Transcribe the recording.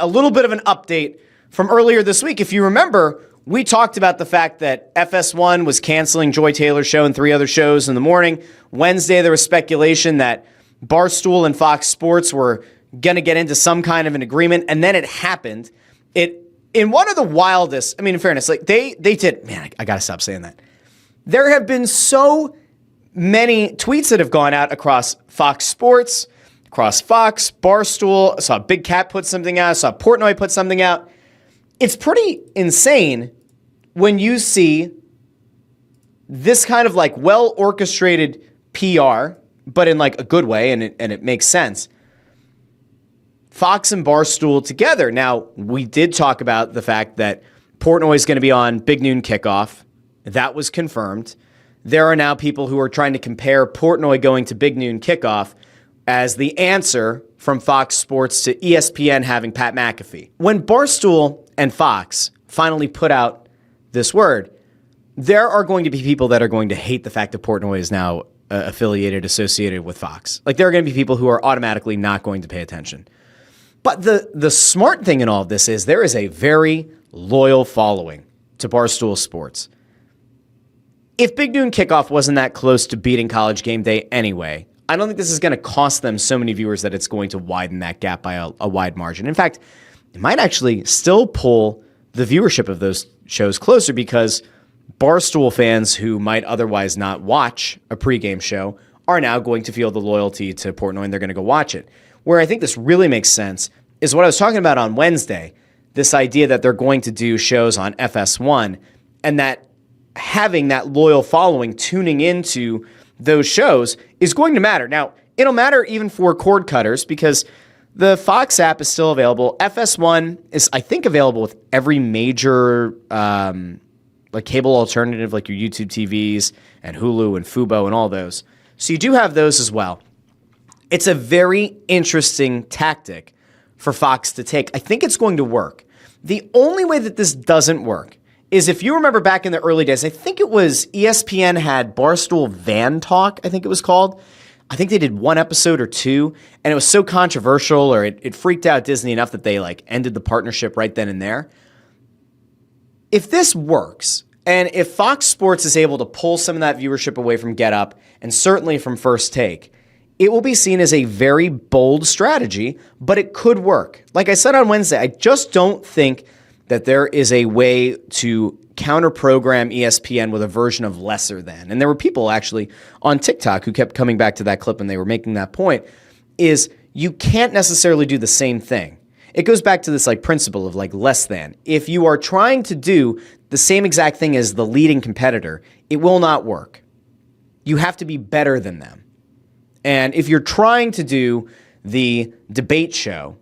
a little bit of an update from earlier this week. If you remember, we talked about the fact that FS1 was canceling Joy Taylor's show and 3 other shows in the morning. Wednesday, there was speculation that Barstool and Fox Sports were going to get into some kind of an agreement, and then it happened. In one of the wildest, in fairness, like they did, man, I got to stop saying that. There have been so many tweets that have gone out across Fox Sports, across Fox, Barstool. I saw Big Cat put something out. I saw Portnoy put something out. It's pretty insane when you see this kind of like well-orchestrated PR, but in like a good way, and it makes sense. Fox and Barstool together. Now, we did talk about the fact that Portnoy is going to be on Big Noon Kickoff. That was confirmed. There are now people who are trying to compare Portnoy going to Big Noon Kickoff as the answer from Fox Sports to ESPN having Pat McAfee. When Barstool and Fox finally put out this word, there are going to be people that are going to hate the fact that Portnoy is now associated with Fox. Like, there are going to be people who are automatically not going to pay attention. But the smart thing in all of this is there is a very loyal following to Barstool Sports. If Big Noon Kickoff wasn't that close to beating College Game Day anyway, I don't think this is going to cost them so many viewers that it's going to widen that gap by a wide margin. In fact, it might actually still pull the viewership of those shows closer because Barstool fans who might otherwise not watch a pregame show are now going to feel the loyalty to Portnoy and they're going to go watch it. Where I think this really makes sense is what I was talking about on Wednesday, this idea that they're going to do shows on FS1 and that having that loyal following tuning into those shows is going to matter. Now, it'll matter even for cord cutters because the Fox app is still available. FS1 is, I think, available with every major like cable alternative, like your YouTube TVs and Hulu and Fubo and all those. So you do have those as well. It's a very interesting tactic for Fox to take. I think it's going to work. The only way that this doesn't work is if you remember back in the early days, I think it was ESPN had Barstool Van Talk, I think it was called. I think they did 1 episode or 2, and it was so controversial or it freaked out Disney enough that they like ended the partnership right then and there. If this works, and if Fox Sports is able to pull some of that viewership away from Get Up, and certainly from First Take, it will be seen as a very bold strategy, but it could work. Like I said on Wednesday, I just don't think that there is a way to counter-program ESPN with a version of lesser than. And there were people actually on TikTok who kept coming back to that clip and they were making that point, is you can't necessarily do the same thing. It goes back to this like principle of like less than. If you are trying to do the same exact thing as the leading competitor, it will not work. You have to be better than them. And if you're trying to do the debate show